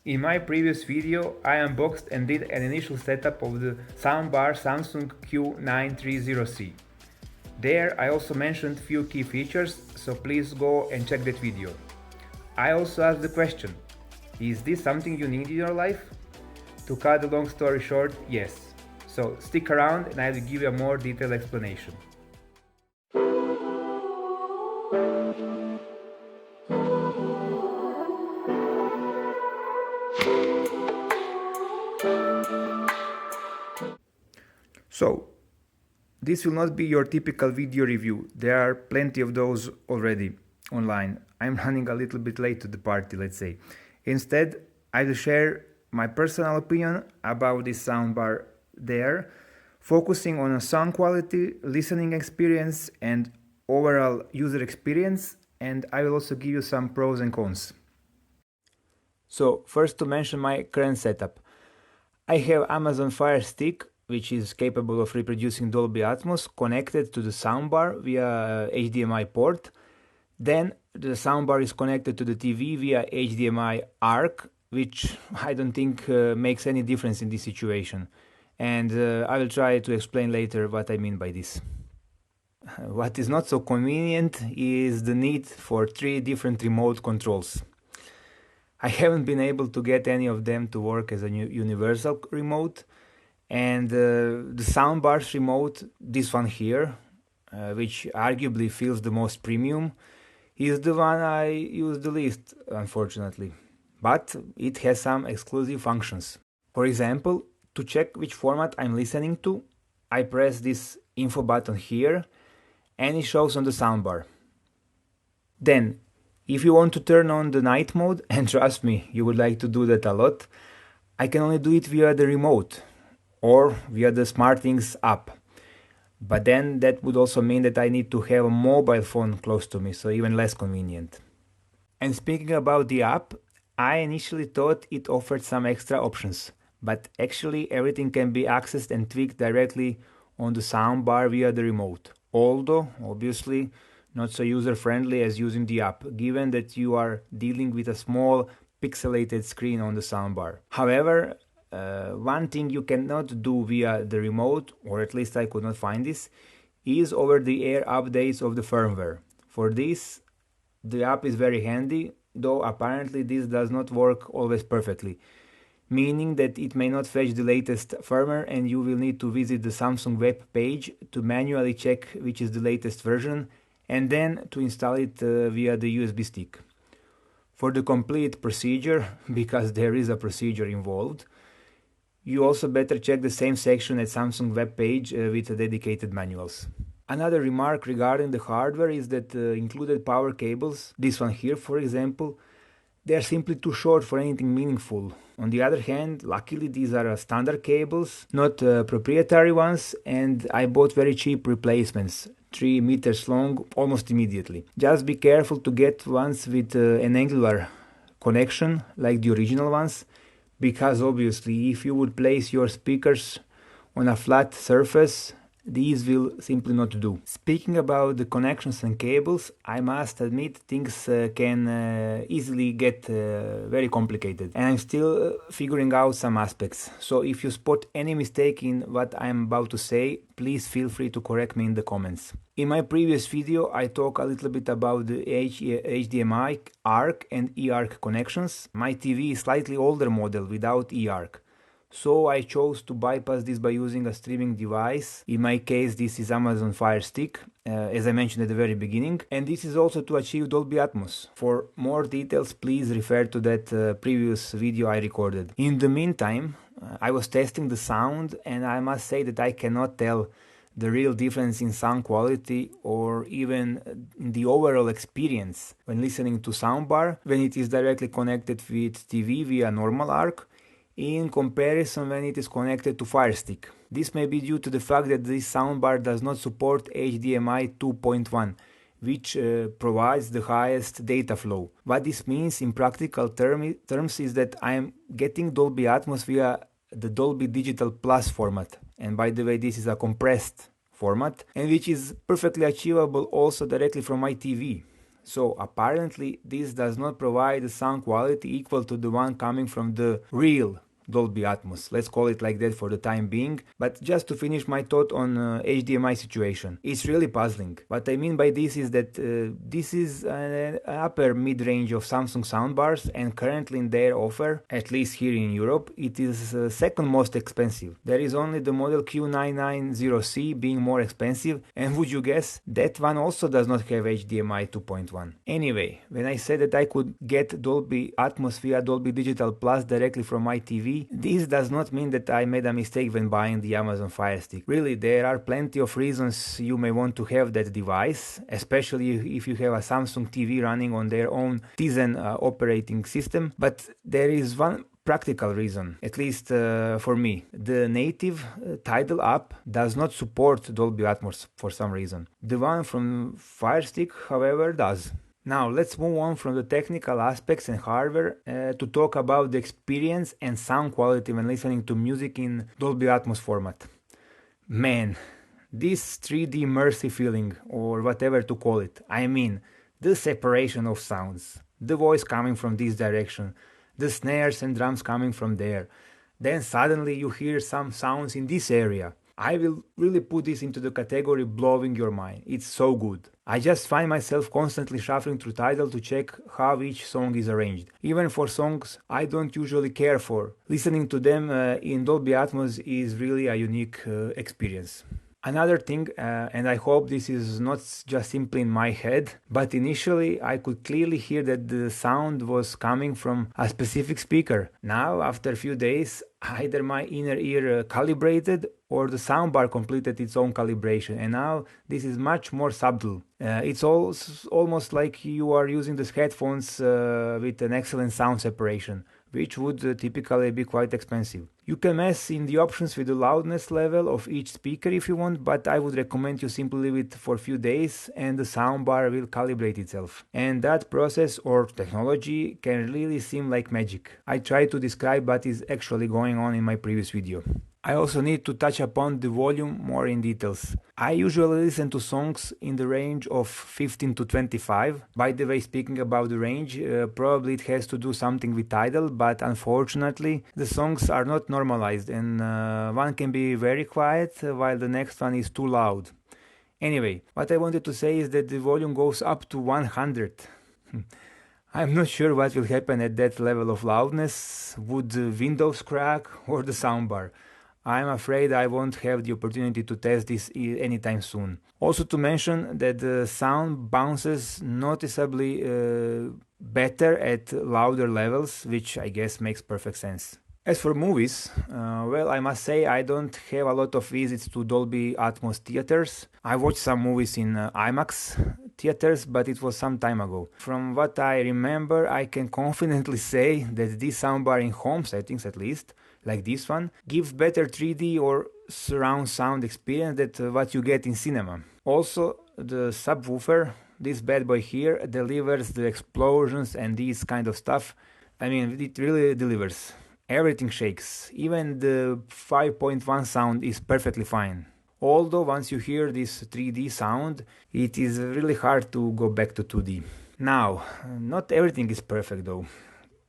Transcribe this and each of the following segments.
In my previous video, I unboxed and did an initial setup of the Soundbar Samsung Q930C. There I also mentioned few key features, so please go and check that video. I also asked the question, is this something you need in your life? To cut the long story short, yes. So stick around and I will give you a more detailed explanation. So, this will not be your typical video review, there are plenty of those already online. I'm running a little bit late to the party, let's say. Instead, I will share my personal opinion about this soundbar there, focusing on a sound quality, listening experience and overall user experience, and I will also give you some pros and cons. So, first to mention my current setup. I have Amazon Fire Stick, which is capable of reproducing Dolby Atmos, connected to the soundbar via HDMI port. Then the soundbar is connected to the TV via HDMI ARC, which I don't think makes any difference in this situation. And I will try to explain later what I mean by this. What is not so convenient is the need for 3 different remote controls. I haven't been able to get any of them to work as a universal remote. And the soundbar's remote, this one here, which arguably feels the most premium, is the one I use the least, unfortunately. But it has some exclusive functions. For example, to check which format I'm listening to, I press this info button here and it shows on the soundbar. Then, if you want to turn on the night mode, and trust me, you would like to do that a lot, I can only do it via the remote or via the SmartThings app. But then that would also mean that I need to have a mobile phone close to me, so even less convenient. And speaking about the app, I initially thought it offered some extra options, but actually everything can be accessed and tweaked directly on the soundbar via the remote. Although, obviously, not so user-friendly as using the app, given that you are dealing with a small pixelated screen on the soundbar. However, one thing you cannot do via the remote, or at least I could not find this, is over-the-air updates of the firmware. For this, the app is very handy, though apparently this does not work always perfectly, meaning that it may not fetch the latest firmware and you will need to visit the Samsung web page to manually check which is the latest version and then to install it via the USB stick. For the complete procedure, because there is a procedure involved, you also better check the same section at Samsung web page with dedicated manuals. Another remark regarding the hardware is that included power cables, this one here for example, they are simply too short for anything meaningful. On the other hand, luckily these are standard cables, not proprietary ones, and I bought very cheap replacements, 3 meters long, almost immediately. Just be careful to get ones with an angular connection, like the original ones, because obviously if you would place your speakers on a flat surface, these will simply not do. Speaking about the connections and cables, I must admit things can easily get very complicated, and I'm still figuring out some aspects. So if you spot any mistake in what I'm about to say, please feel free to correct me in the comments. In my previous video I talked a little bit about the HDMI ARC and eARC connections. My TV is slightly older model without eARC. So I chose to bypass this by using a streaming device. In my case this is Amazon Fire Stick, as I mentioned at the very beginning, and this is also to achieve Dolby Atmos. For more details please refer to that previous video I recorded. In the meantime, I was testing the sound and I must say that I cannot tell the real difference in sound quality or even in the overall experience when listening to soundbar when it is directly connected with TV via normal ARC in comparison when it is connected to Fire Stick. This may be due to the fact that this soundbar does not support HDMI 2.1, which provides the highest data flow. What this means in practical terms is that I am getting Dolby Atmos via the Dolby Digital Plus format, and by the way this is a compressed format, and which is perfectly achievable also directly from my TV. So apparently this does not provide a sound quality equal to the one coming from the real Dolby Atmos. Let's call it like that for the time being. But just to finish my thought on HDMI situation, it's really puzzling. What I mean by this is that this is an upper mid-range of Samsung soundbars, and currently in their offer, at least here in Europe, it is second most expensive. There is only the model Q930C being more expensive, and would you guess, that one also does not have HDMI 2.1. Anyway, when I said that I could get Dolby Atmos via Dolby Digital Plus directly from my TV, this does not mean that I made a mistake when buying the Amazon Fire Stick. Really, there are plenty of reasons you may want to have that device, especially if you have a Samsung TV running on their own Tizen operating system, but there is one practical reason, at least for me. The native Tidal app does not support Dolby Atmos for some reason. The one from Fire Stick, however, does. Now let's move on from the technical aspects and hardware to talk about the experience and sound quality when listening to music in Dolby Atmos format. Man, this 3D mercy feeling, or whatever to call it, I mean, the separation of sounds, the voice coming from this direction, the snares and drums coming from there, then suddenly you hear some sounds in this area. I will really put this into the category blowing your mind. It's so good. I just find myself constantly shuffling through Tidal to check how each song is arranged. Even for songs I don't usually care for, listening to them in Dolby Atmos is really a unique experience. Another thing, and I hope this is not just simply in my head, but initially I could clearly hear that the sound was coming from a specific speaker. Now, after a few days, either my inner ear calibrated or the soundbar completed its own calibration, and now this is much more subtle. It's almost like you are using these headphones with an excellent sound separation, which would typically be quite expensive. You can mess in the options with the loudness level of each speaker if you want, but I would recommend you simply leave it for a few days and the soundbar will calibrate itself. And that process or technology can really seem like magic. I tried to describe what is actually going on in my previous video. I also need to touch upon the volume more in details. I usually listen to songs in the range of 15 to 25. By the way, speaking about the range, probably it has to do something with Tidal, but unfortunately the songs are not normalized and one can be very quiet while the next one is too loud. Anyway, what I wanted to say is that the volume goes up to 100. I'm not sure what will happen at that level of loudness. Would the windows crack or the soundbar? I'm afraid I won't have the opportunity to test this anytime soon. Also to mention that the sound bounces noticeably better at louder levels, which I guess makes perfect sense. As for movies, well, I must say I don't have a lot of visits to Dolby Atmos theaters. I watched some movies in IMAX theaters, but it was some time ago. From what I remember, I can confidently say that this soundbar in home settings at least, like this one, gives better 3D or surround sound experience than what you get in cinema. Also, the subwoofer, this bad boy here, delivers the explosions and this kind of stuff. I mean, it really delivers. Everything shakes. Even the 5.1 sound is perfectly fine. Although once you hear this 3D sound, it is really hard to go back to 2D. Now, not everything is perfect though.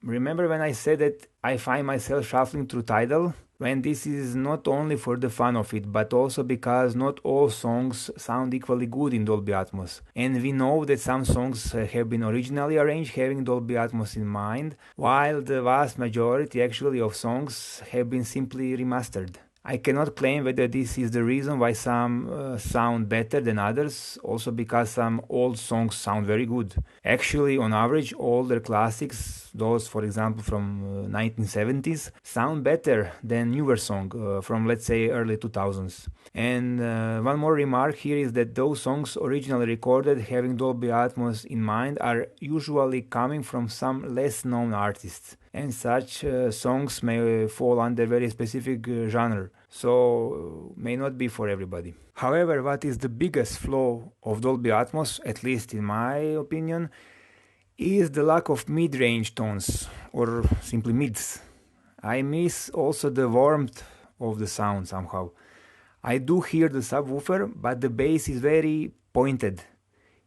Remember when I said that I find myself shuffling through Tidal? When this is not only for the fun of it, but also because not all songs sound equally good in Dolby Atmos. And we know that some songs have been originally arranged having Dolby Atmos in mind, while the vast majority actually of songs have been simply remastered. I cannot claim whether this is the reason why some sound better than others, also because some old songs sound very good. Actually, on average, older classics, those for example from 1970s, sound better than newer songs from let's say early 2000s. And one more remark here is that those songs originally recorded having Dolby Atmos in mind are usually coming from some less known artists. And such songs may fall under very specific genre, so may not be for everybody. However, what is the biggest flaw of Dolby Atmos, at least in my opinion, is the lack of mid-range tones, or simply mids. I miss also the warmth of the sound somehow. I do hear the subwoofer, but the bass is very pointed.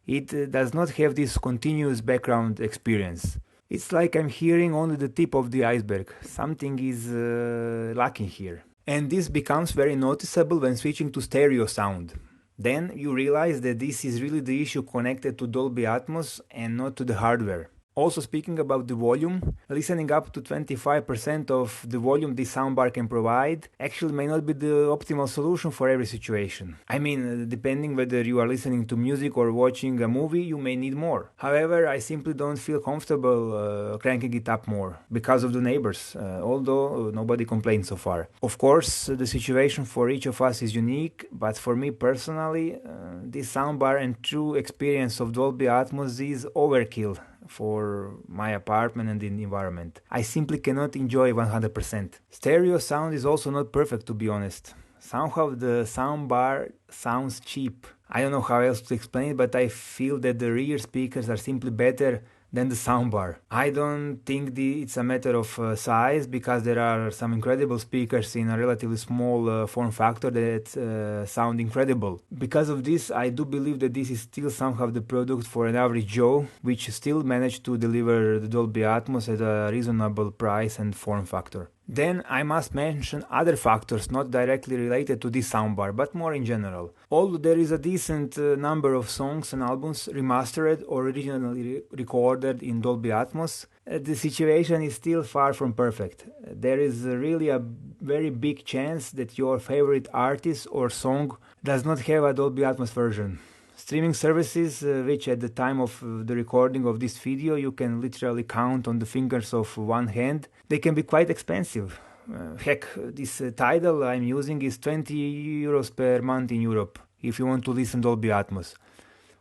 It does not have this continuous background experience. It's like I'm hearing only the tip of the iceberg. Something is lacking here. And this becomes very noticeable when switching to stereo sound. Then you realize that this is really the issue connected to Dolby Atmos and not to the hardware. Also, speaking about the volume, listening up to 25% of the volume this soundbar can provide actually may not be the optimal solution for every situation. I mean, depending whether you are listening to music or watching a movie, you may need more. However, I simply don't feel comfortable cranking it up more because of the neighbors, although nobody complained so far. Of course, the situation for each of us is unique, but for me personally, this soundbar and true experience of Dolby Atmos is overkill for my apartment and the environment. I simply cannot enjoy 100%. Stereo sound is also not perfect, to be honest. Somehow the soundbar sounds cheap. I don't know how else to explain it, but I feel that the rear speakers are simply better than the soundbar. I don't think it's a matter of size, because there are some incredible speakers in a relatively small form factor that sound incredible. Because of this, I do believe that this is still somehow the product for an average Joe, which still managed to deliver the Dolby Atmos at a reasonable price and form factor. Then I must mention other factors not directly related to this soundbar, but more in general. Although there is a decent number of songs and albums remastered or originally recorded in Dolby Atmos, the situation is still far from perfect. There is really a very big chance that your favorite artist or song does not have a Dolby Atmos version. Streaming services, which at the time of the recording of this video you can literally count on the fingers of one hand, they can be quite expensive. Heck, this Tidal I'm using is 20 euros per month in Europe, if you want to listen Dolby Atmos.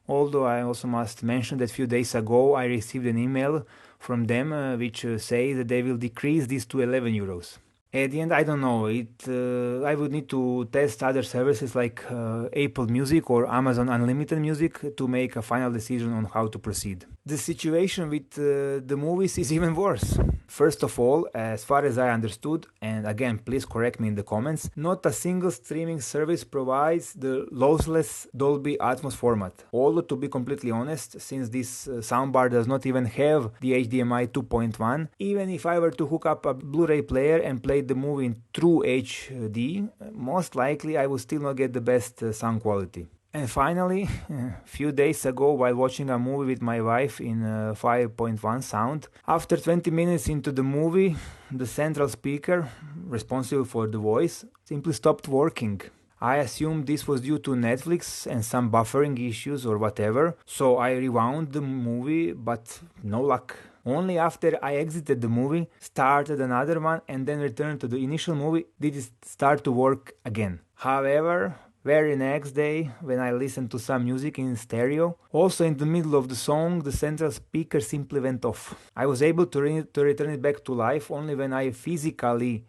Although I also must mention that a few days ago I received an email from them which says that they will decrease this to 11 euros. At the end, I don't know, I would need to test other services like Apple Music or Amazon Unlimited Music to make a final decision on how to proceed. The situation with the movies is even worse. First of all, as far as I understood, and again please correct me in the comments, not a single streaming service provides the lossless Dolby Atmos format. Although, to be completely honest, since this soundbar does not even have the HDMI 2.1, even if I were to hook up a Blu-ray player and play the movie in true HD, most likely I will still not get the best sound quality. And finally, a few days ago, while watching a movie with my wife in 5.1 sound, after 20 minutes into the movie, the central speaker, responsible for the voice, simply stopped working. I assumed this was due to Netflix and some buffering issues or whatever, so I rewound the movie, but no luck. Only after I exited the movie, started another one, and then returned to the initial movie did it start to work again. However, very next day, when I listened to some music in stereo, also in the middle of the song, the central speaker simply went off. I was able to return it back to life only when I physically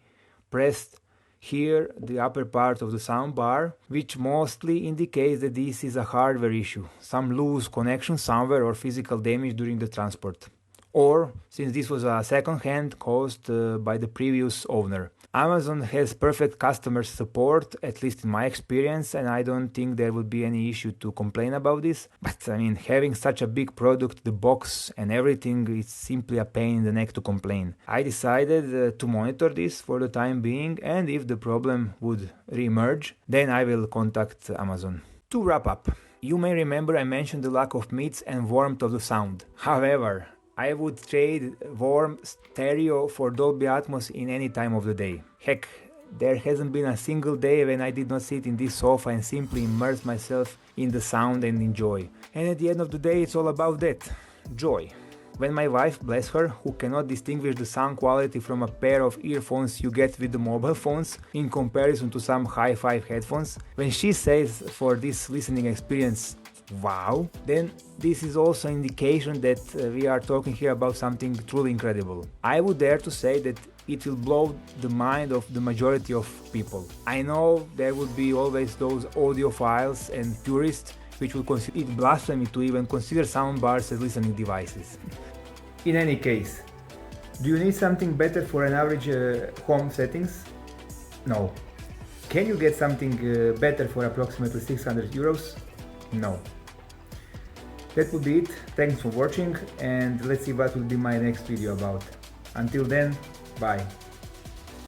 pressed here the upper part of the soundbar, which mostly indicates that this is a hardware issue, some loose connection somewhere or physical damage during the transport. Or, since this was a second hand caused by the previous owner. Amazon has perfect customer support, at least in my experience, and I don't think there would be any issue to complain about this. But I mean, having such a big product, the box and everything, it's simply a pain in the neck to complain. I decided to monitor this for the time being, and if the problem would re-emerge, then I will contact Amazon. To wrap up, you may remember I mentioned the lack of mids and warmth of the sound. However, I would trade warm stereo for Dolby Atmos in any time of the day. Heck, there hasn't been a single day when I did not sit in this sofa and simply immerse myself in the sound and enjoy. And at the end of the day, it's all about that, joy. When my wife, bless her, who cannot distinguish the sound quality from a pair of earphones you get with the mobile phones in comparison to some hi-fi headphones, when she says for this listening experience, wow, then this is also an indication that we are talking here about something truly incredible. I would dare to say that it will blow the mind of the majority of people. I know there will be always those audiophiles and purists which will consider it blasphemy to even consider soundbars as listening devices. In any case, do you need something better for an average home settings? No. Can you get something better for approximately 600 euros? No. That would be it. Thanks for watching, and let's see what will be my next video about. Until then, bye.